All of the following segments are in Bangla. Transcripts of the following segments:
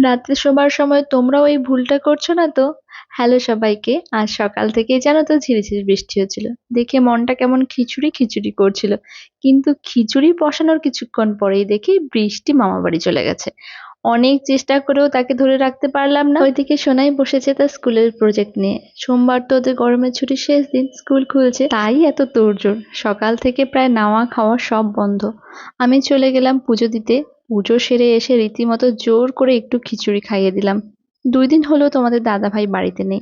রাতে শোবার সময় তোমরাও এই ভুলটা করছো না তো? হ্যালো সবাইকে। আজ সকাল থেকেই জানো তো ঝিরিঝিরি বৃষ্টি হচ্ছিল। দেখে মনটা কেমন খিচুড়ি খিচুড়ি করছিল। কিন্তু খিচুড়ি বসানোর কিছুক্ষণ পরেই দেখি বৃষ্টি মামা বাড়ি চলে গেছে। অনেক চেষ্টা করেও তাকে ধরে রাখতে পারলাম না। ওইদিকে সোনাই বসেছে তার স্কুলের প্রজেক্ট নিয়ে। সোমবার তো ওদের গরমের ছুটির শেষ দিন, স্কুল খুলছে, তাই এত তোড়জোড়। সকাল থেকে প্রায় নাওয়া খাওয়া সব বন্ধ। আমি চলে গেলাম পুজো দিতে। পুজো সেরে এসে রীতিমতো জোর করে একটু খিচুড়ি খাইয়ে দিলাম। 2 দিন হলো তোমাদের দাদাভাই বাড়িতে নেই।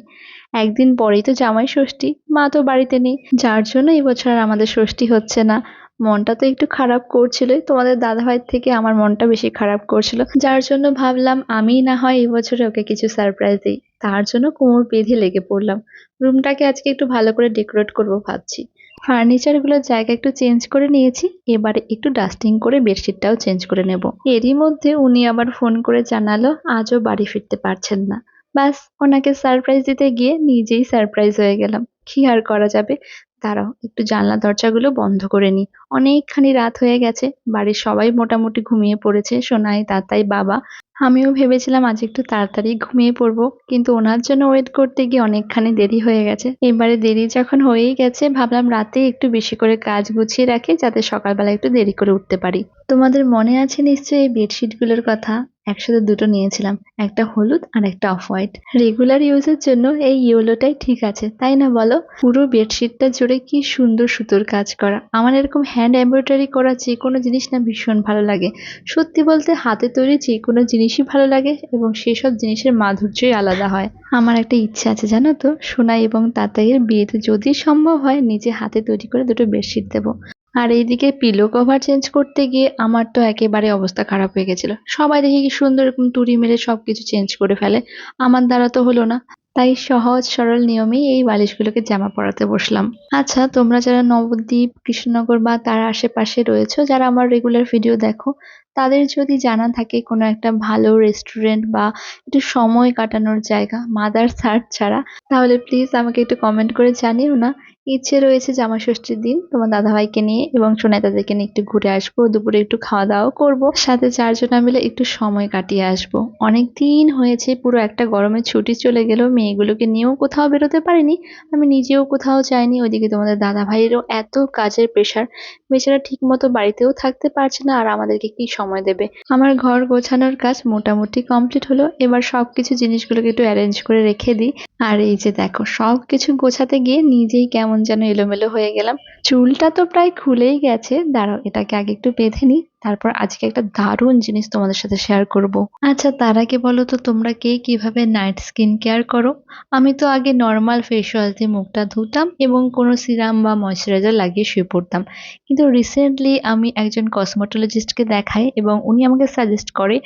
একদিন পরেই তো জামাই ষষ্ঠী, মা তো বাড়িতে নেই, যার জন্য এবছর আর আমাদের ষষ্ঠী হচ্ছে না। মনটা তো একটু খারাপ করছিলই, তোমাদের দাদাভাইয়ের থেকে আমার মনটা বেশি খারাপ করছিল, যার জন্য ভাবলাম আমি না হয় এবছরে ওকে কিছু সারপ্রাইজ দিই। তার জন্য কোমর বেঁধে লেগে পড়লাম। রুমটাকে আজকে একটু ভালো করে ডেকোরেট করবো ভাবছি। ফার্নিচার গুলোর জায়গা একটু চেঞ্জ করে নিয়েছি, এবারে একটু ডাস্টিং করে বেডশিটটাও চেঞ্জ করে নেব। এরই মধ্যে উনি আবার ফোন করে জানালো আজও বাড়ি ফিরতে পারছেন না। ব্যাস, ওনাকে সারপ্রাইজ দিতে গিয়ে নিজেই সারপ্রাইজ হয়ে গেলাম। কি আর করা যাবে। দাঁড়াও একটু জানলা দরজাগুলো বন্ধ করে নি। অনেকখানি রাত হয়ে গেছে, বাড়ির সবাই মোটামুটি ঘুমিয়ে পড়েছে, সোনাই তাতাই বাবা। আমিও ভেবেছিলাম আজ একটু তাড়াতাড়ি ঘুমিয়ে পড়বো, কিন্তু ওনার জন্য ওয়েট করতে গিয়ে অনেকখানি দেরি হয়ে গেছে। এবারে দেরি যখন হয়েই গেছে, ভাবলাম রাতে একটু বেশি করে কাজ গুছিয়ে রাখি, যাতে সকালবেলা একটু দেরি করে উঠতে পারি। তোমাদের মনে আছে নিশ্চয়ই এই বেডশিট গুলোর কথা। একসাথে দুটো নিয়েছিলাম, একটা হলুদ আর একটা অফ হোয়াইট। রেগুলার ইউজের জন্য এই ইয়েলোটাই ঠিক আছে, তাই না বলো? পুরো বেডশিটটা জুড়ে কি সুন্দর সুতোর কাজ করা। আমার এরকম হ্যান্ড এমব্রয়ডারি করা যে কোনো জিনিস না ভীষণ ভালো লাগে। সত্যি বলতে হাতে তৈরি যে কোনো জিনিসই ভালো লাগে, এবং সেসব জিনিসের মাধুর্যই আলাদা হয়। আমার একটা ইচ্ছে আছে জানো তো, সোনাই এবং তাতাইয়ের বিয়েতে যদি সম্ভব হয় নিজে হাতে তৈরি করে দুটো বেডশিট দেবো। আর এইদিকে পিলো কভার চেঞ্জ করতে গিয়ে আমার তো একেবারে অবস্থা খারাপ হয়ে গেছিল। সবাই দেখি কি সুন্দর এরকম তুড়ি মেরে সবকিছু চেঞ্জ করে ফেলে, আমার দ্বারা তো হলো না। তাই সহজ সরল নিয়মেই এই বালিশগুলোকে জামা পরাতে বসলাম। আচ্ছা, তোমরা যারা নবদ্বীপ, কৃষ্ণনগর বা তার আশেপাশে রয়েছো, যারা আমার রেগুলার ভিডিও দেখো, তাদের যদি জানা থাকে কোনো একটা ভালো রেস্টুরেন্ট বা একটু সময় কাটানোর জায়গা মাদার সার্চ ছাড়া, তাহলে প্লিজ আমাকে একটু কমেন্ট করে জানিও না। ইচ্ছে রয়েছে জামাই ষষ্ঠীর দিন তোমার দাদাভাইকে নিয়ে এবং সোনাই তাদেরকে নিয়ে একটু ঘুরে আসবো, দুপুরে একটু খাওয়া দাওয়া করবো, সাথে চারজনা মিলে একটু সময় কাটিয়ে আসবো। অনেক দিন হয়েছে, পুরো একটা গরমের ছুটি চলে গেল, মেয়েগুলোকে নিয়েও কোথাও বেরোতে পারিনি, আমি নিজেও কোথাও যাইনি। ওইদিকে তোমাদের দাদা ভাইয়েরও এত কাজের প্রেশার, বেচারা ঠিক মতো বাড়িতেও থাকতে পারছে না, আর আমাদেরকে কি সময় দেবে। আমার ঘর গোছানোর কাজ মোটামুটি কমপ্লিট হলো, এবার সবকিছু জিনিসগুলোকে একটু অ্যারেঞ্জ করে রেখে দিই। আর এই যে দেখো, সবকিছু গোছাতে গিয়ে নিজেই কেমন যেন এলোমেলো হয়ে গেলাম। চুলটা তো প্রায় খুলেই গেছে, দাঁড়াও এটাকে আগে একটু বেঁধে নিই, তারপর আজকে একটা দারুণ জিনিস তোমাদের সাথে শেয়ার করব। আচ্ছা, তার আগে বলো তো তোমরা কে কিভাবে নাইট স্কিন কেয়ার করো? আমি তো আগে নর্মাল ফেস ওয়াশ দিয়ে মুখটা ধুতাম এবং কোনো সিরাম বা ময়শ্চারাইজার লাগিয়ে শুয়ে পড়তাম। কিন্তু রিসেন্টলি আমি একজন কসমোটোলজিস্টকে দেখাই এবং উনি আমাকে সাজেস্ট করে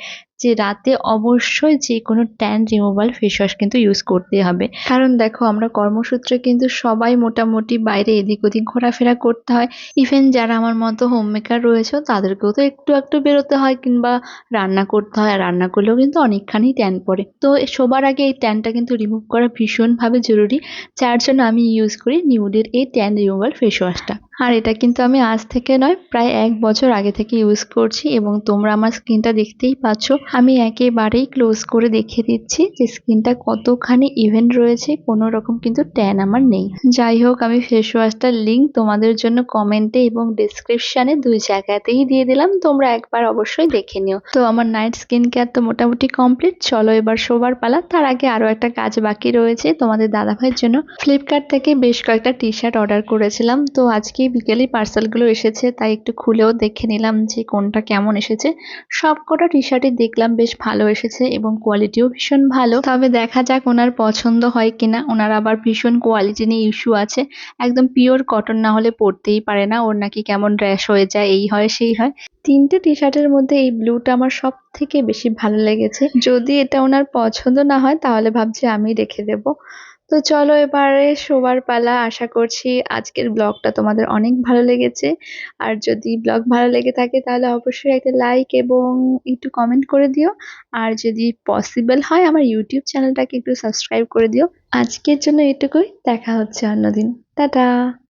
যে রাতে অবশ্যই যে কোনো ট্যান রিমুভাল ফেস ওয়াশ কিন্তু ইউজ করতে হবে। কারণ দেখো, আমরা কর্মসূত্রে কিন্তু সবাই মোটামুটি বাইরে এদিক ওদিক ঘোরাফেরা করতে হয়। ইভেন যারা আমার মতো হোম মেকার রয়েছে তাদেরকেও তো একটু একটু বেরোতে হয়, কিংবা রান্না করতে হয়, আর রান্না করলেও কিন্তু অনেকখানি ট্যান পড়ে। তো সবার আগে এই ট্যানটা কিন্তু রিমুভ করা ভীষণভাবে জরুরি, যার জন্য আমি ইউজ করি নিউডের এই ট্যান রিমুভাল ফেস ওয়াশটা। আর এটা কিন্তু আমি আজ থেকে নয়, প্রায় 1 বছর আগে থেকে ইউজ করছি, এবং তোমরা আমার স্কিনটা দেখতেই পাচ্ছ। আমি একেবারেই ক্লোজ করে দেখিয়ে দিচ্ছি যে স্কিনটা কতখানি ইভেন রয়েছে, কোনো রকম কিন্তু ট্যান আমার নেই। যাই হোক, আমি ফেস ওয়াশটার লিঙ্ক তোমাদের জন্য কমেন্টে এবং ডেসক্রিপশনে 2 জায়গাতেই দিয়ে দিলাম, তোমরা একবার অবশ্যই দেখে নিও। তো আমার নাইট স্কিন কেয়ার তো মোটামুটি কমপ্লিট, চলো এবার শোবার পালা। তার আগে আরো একটা কাজ বাকি রয়েছে। তোমাদের দাদাভাইয়ের জন্য ফ্লিপকার্ট থেকে বেশ কয়েকটা টি শার্ট অর্ডার করেছিলাম, তো আজকে বিকেলে পার্সেলগুলো এসেছে, তাই একটু খুলেও দেখে নিলাম যে কোনটা কেমন এসেছে। সবকটা টি শার্টই দেখলাম বেশ ভালো এসেছে এবং কোয়ালিটিও ভীষণ ভালো, তবে দেখা যাক ওনার পছন্দ হয় কিনা। ওনার আবার ভীষণ কোয়ালিটি নিয়ে ইস্যু আছে, একদম পিওর কটন না হলে পরতেই পারে না, ওর নাকি কেমন র্যাশ হয়ে যায়, এই হয় সেই হয়। 3টে টি শার্টের মধ্যে এই ব্লুটা আমার সব থেকে বেশি ভালো লেগেছে। যদি এটা ওনার পছন্দ না হয় তাহলে ভাবছি আমি রেখে দেবো। তো চলো এবারে শোবার পালা। আশা করছি আজকের ব্লগটা তোমাদের অনেক ভালো লেগেছে। আর যদি ব্লগ ভালো লেগে থাকে তাহলে অবশ্যই একটা লাইক এবং একটু কমেন্ট করে দিও। আর যদি পসিবল হয় আমার ইউটিউব চ্যানেলটাকে একটু সাবস্ক্রাইব করে দিও। আজকের জন্য এটুকুই, দেখা হচ্ছে অন্যদিন। টাটা।